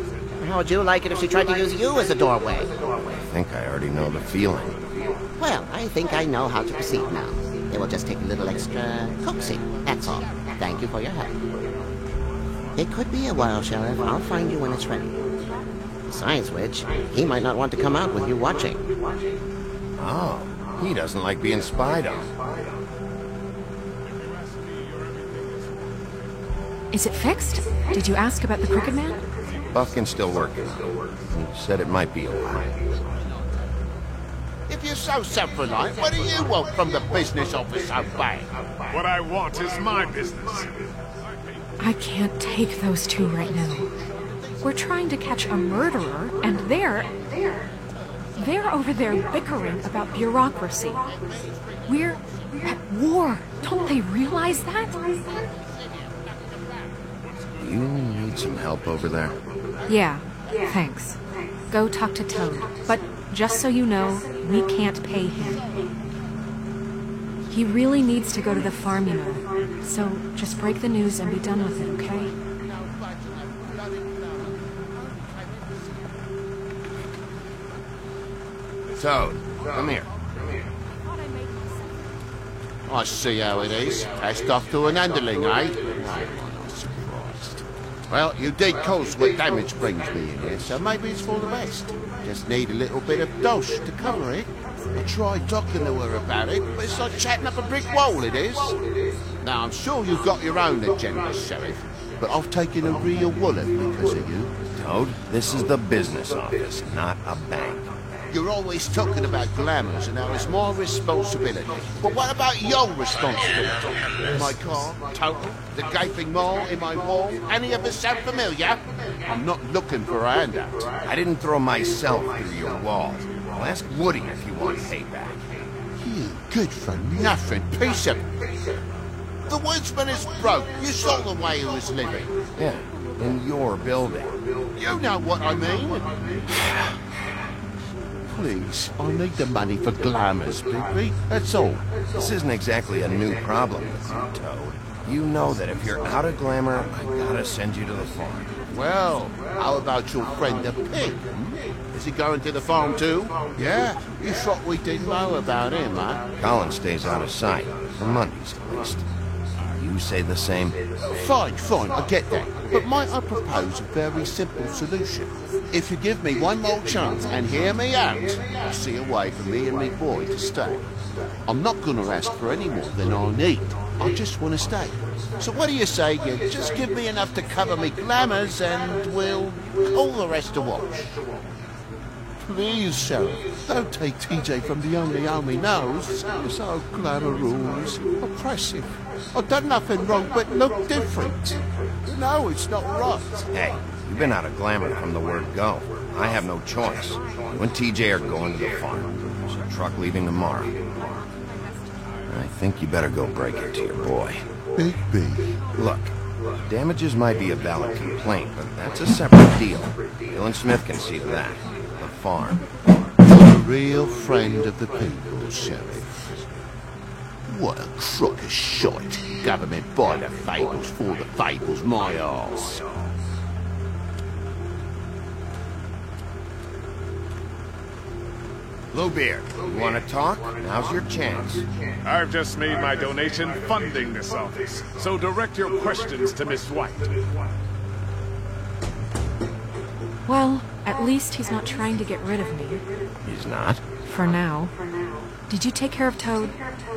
How would you like it if she tried to use you as a doorway? I think I already know the feeling. Well, I think I know how to proceed now. It will just take a little extra coaxing, that's all. Thank you for your help. It could be a while, Sheriff. I'll find you when it's ready. Besides which, he might not want to come out with you watching. Oh, he doesn't like being spied on. Is it fixed? Did you ask about the Crooked Man? Buffkin's still working on it. He said it might be a while. If you're so self-reliant, what do you want from the business office so bad? What I want is my business. I can't take those two right now. We're trying to catch a murderer, and they're over there bickering about bureaucracy. We're at war. Don't they realize that? You need some help over there? Yeah, thanks. Go talk to Toad. But just so you know, we can't pay him. He really needs to go to the farm, you know. So just break the news and be done with it, okay? Toad, come here. I see how it is. Passed off to an underling, eh? No, I'm not surprised. Well, you did cause what damage brings me in here, so maybe it's for the best. Just need a little bit of dosh to cover it. I tried talking to her about it, but it's like chatting up a brick wall, it is. Now, I'm sure you've got your own agenda, Sheriff, but I've taken a real wallet because of you. Toad, this is the business office, not a bank. You're always talking about glamours and how it's my responsibility. But what about your responsibility? My car, total, the gaping mole in my wall, any of us sound familiar? I'm not looking for a handout. I didn't throw myself through your wall. I'll ask Woody if you want payback. You good for nothing piece of... The woodsman is broke. You saw the way he was living. Yeah, in your building. You know what I mean. Please, I need the money for glamours, Bigby. That's all. This isn't exactly a new problem with you, Toad. You know that if you're out of glamour, I gotta send you to the farm. Well, how about your friend the pig? Is he going to the farm too? Yeah? You thought we didn't know about him, huh? Colin stays out of sight, for Mondays at least. You say the same? Fine, I get that. But might I propose a very simple solution? If you give me one more chance and hear me out, I'll see a way for me and me boy to stay. I'm not going to ask for any more than I need. I just want to stay. So what do you say you just give me enough to cover me glamours and we'll call the rest a wash? Please, Sheriff, don't take TJ from the only home he knows. So glamour rules. Oppressive. I've done nothing wrong but look different. No, it's not right. Hey, you've been out of glamour from the word go. I have no choice. You and TJ are going to the farm. There's a truck leaving tomorrow. I think you better go break it to your boy. Bigby. Look, damages might be a valid complaint, but that's a separate deal. Dylan Smith can see to that. The farm. A real friend of the people, Sheriff. What a crock of shite. Government by the fables, for the fables, my arse. Bluebeard, you want to talk? Now's your chance. I've just made my donation funding this office, so direct your questions to Miss White. Well, at least he's not trying to get rid of me. He's not? For now. Did you take care of Toad?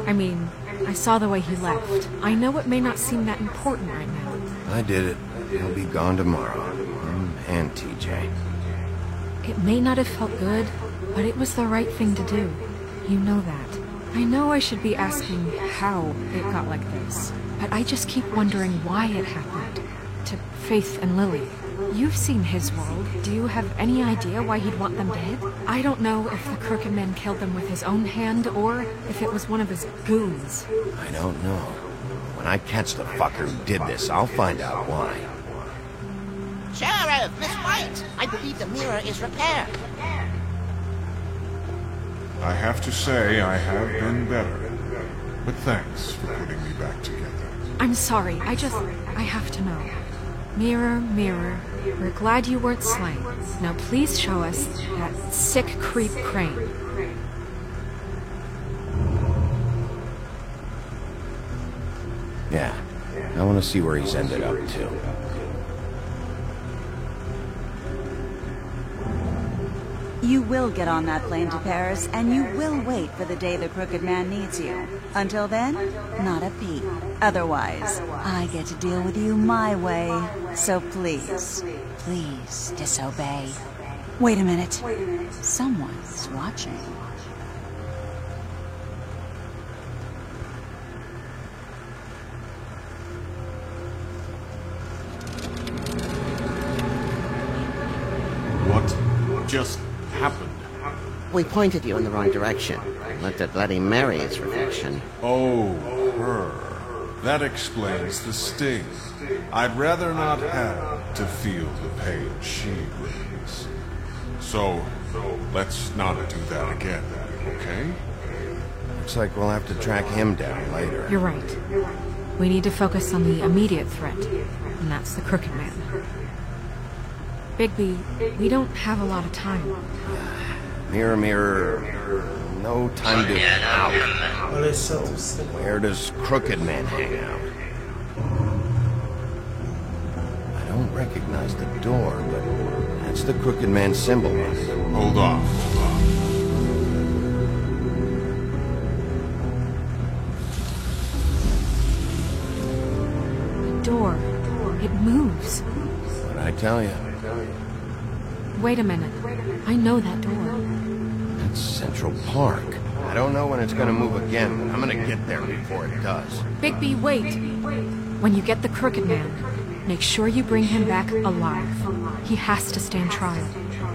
I mean, I saw the way he left. I know it may not seem that important right now. I did it. He'll be gone tomorrow. Him and TJ. It may not have felt good, but it was the right thing to do. You know that. I know I should be asking how it got like this, but I just keep wondering why it happened. To Faith and Lily. You've seen his world. Do you have any idea why he'd want them dead? I don't know if the Crooked Man killed them with his own hand, or if it was one of his goons. I don't know. When I catch the fucker who did this, I'll find out why. Sheriff, Miss White, I believe the mirror is repaired. I have to say I have been better. But thanks for putting me back together. I'm sorry, I have to know. Mirror, mirror, we're glad you weren't slain. Now please show us that sick creep Crane. Yeah, I want to see where he's ended up to. You will get on that plane to Paris, and you will wait for the day the Crooked Man needs you. Until then, not a peep. Otherwise, I get to deal with you my way. So please, please disobey. Wait a minute. Someone's watching. What just happened? We pointed you in the wrong direction. Looked at Bloody Mary's reflection. Oh, her. That explains the sting. I'd rather not have to feel the pain she brings. So, let's not do that again, okay? Looks like we'll have to track him down later. You're right. We need to focus on the immediate threat, and that's the Crooked Man. Bigby, we don't have a lot of time. Mirror, mirror, no time to out. Where does Crooked Man hang out? I don't recognize the door, but that's the Crooked Man symbol on it. Hold on. The door. It moves. What'd I tell you? Wait a minute. I know that door. That's Central Park. I don't know when it's gonna move again, but I'm gonna get there before it does. Bigby, wait. When you get the Crooked Man, make sure you bring him back alive. He has to stand trial.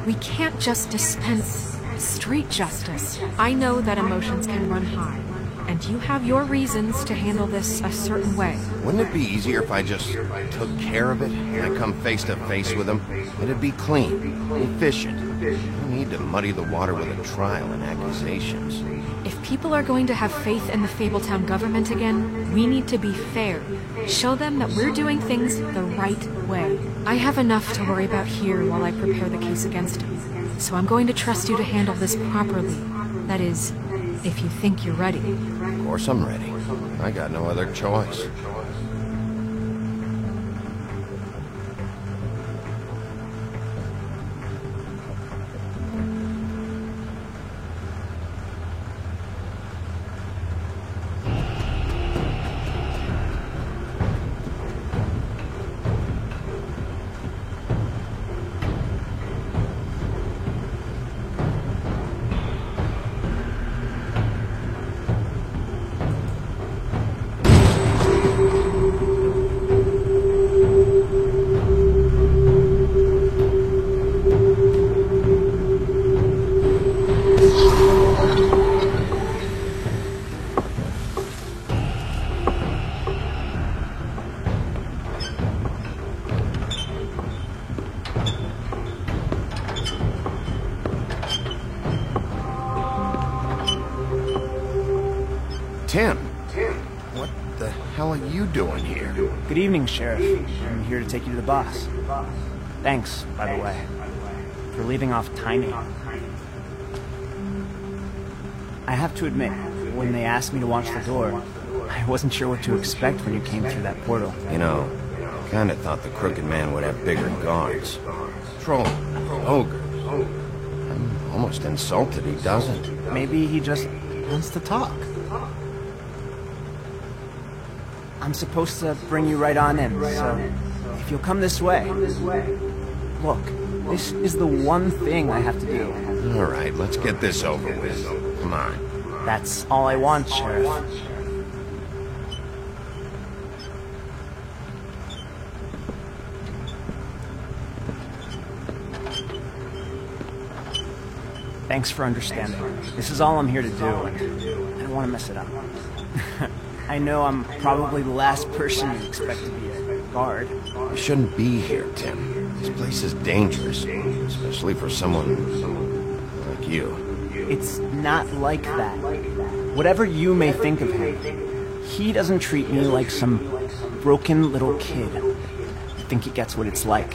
We can't just dispense street justice. I know that emotions can run high, and you have your reasons to handle this a certain way. Wouldn't it be easier if I just took care of it when I come face to face with him? It'd be clean, efficient. No need to muddy the water with a trial and accusations. If people are going to have faith in the Fabletown government again, we need to be fair. Show them that we're doing things the right way. I have enough to worry about here while I prepare the case against him. So I'm going to trust you to handle this properly. That is, if you think you're ready. Of course I'm ready. I got no other choice. Tim, what the hell are you doing here? Good evening, Sheriff. I'm here to take you to the boss. Thanks, by the way, for leaving off Tiny. I have to admit, when they asked me to watch the door, I wasn't sure what to expect when you came through that portal. You know, I kinda thought the Crooked Man would have bigger guards. Trolls, ogres. I'm almost insulted he doesn't. Maybe he just wants to talk. I'm supposed to bring you right on in, so if you'll come this way. Look, this is the one thing I have to do. All right, let's get this over with. Come on. That's all I want, Sheriff. Thanks for understanding. This is all I'm here to do, and I don't want to mess it up. I know I'm probably the last person you'd expect to be a guard. You shouldn't be here, Tim. This place is dangerous, especially for someone like you. It's not like that. Whatever you may think of him, he doesn't treat me like some broken little kid. I think he gets what it's like.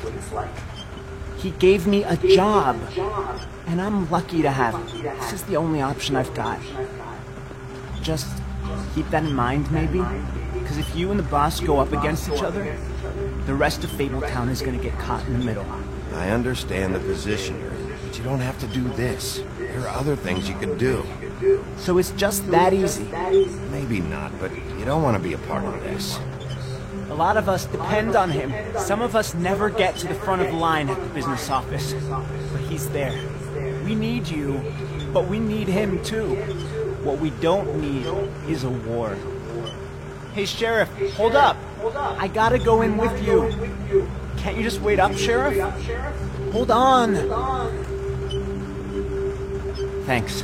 He gave me a job, and I'm lucky to have it. This is the only option I've got. Just keep that in mind, maybe? Because if you and the boss go up against each other, the rest of Fabletown is going to get caught in the middle. I understand the position you're in, but you don't have to do this. There are other things you can do. So it's just that easy? Maybe not, but you don't want to be a part of this. A lot of us depend on him. Some of us never get to the front of the line at the business office. But he's there. We need you, but we need him too. What we don't need is a war. Hey, Sheriff, hold up. I gotta go in with you. Can't you just wait up, Sheriff? Hold on. Thanks.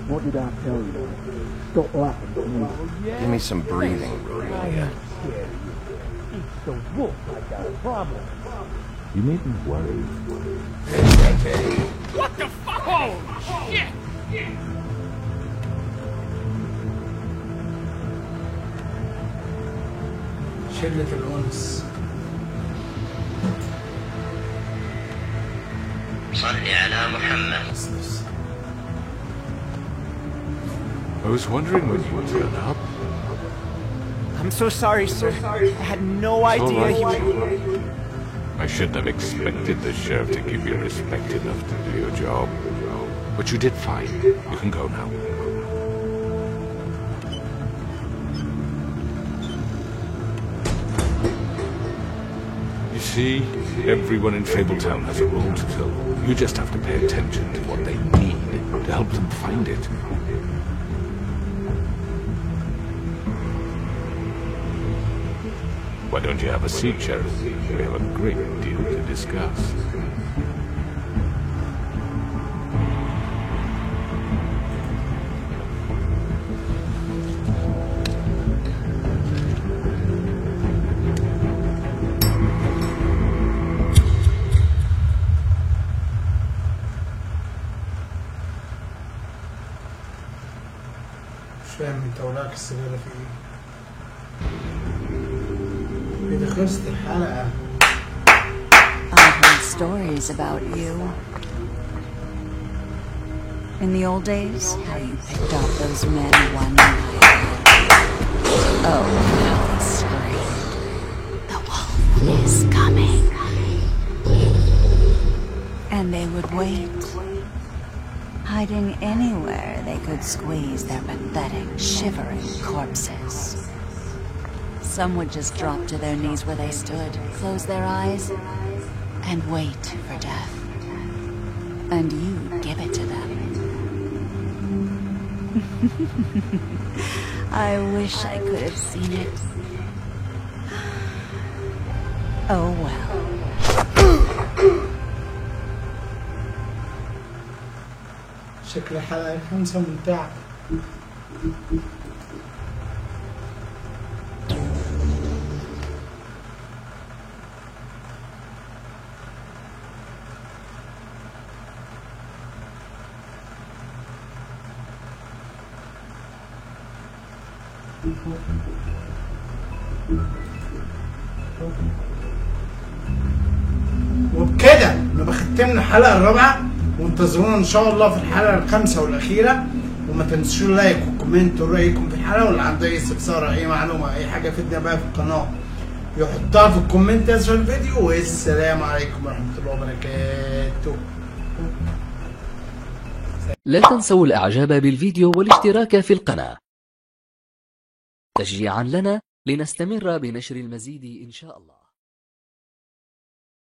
What did I tell you? Stop laughing at me. Give me some breathing room, will ya? It's the wolf I got a problem. You needn't worry. What the fuck? Oh, shit! شلة الأنس. صل على محمد. I was wondering when you would turn up. I'm so sorry, sir. I had no idea he would... I shouldn't have expected the sheriff to give you respect enough to do your job. But you did fine. You can go now. You see, everyone in Fabletown has a role to fill. You just have to pay attention to what they need to help them find it. Why don't you have a seat, Sheriff? We have a great deal to discuss. مش فاهم انت وراك السيجارة في ايه؟ إذا خلصت الحلقة. I've heard stories about you. In the old days, how you picked off those men one by one. Oh, how they screamed. The wolf is coming. And they would wait, hiding anywhere they could squeeze their pathetic, shivering corpses. Some would just drop to their knees where they stood, close their eyes, and wait for death. And you'd give it to them. I wish I could have seen it. Oh well. شكل الحلقة 5 ممتعة. وبكده نبقى ختمنا الحلقه الرابعه، وانتظرونا ان شاء الله في الحلقه الخامسه والاخيره. وما تنسوش اللايك والكومنت ورأيكم في الحلقه، واللي عنده اي استفسار اي معلومه اي حاجه فيدنا بقى في القناه يحطها في الكومنت اسفل الفيديو. والسلام عليكم ورحمه الله وبركاته. لا تنسوا الاعجاب بالفيديو والاشتراك في القناه تشجيعا لنا لنستمر بنشر المزيد ان شاء الله.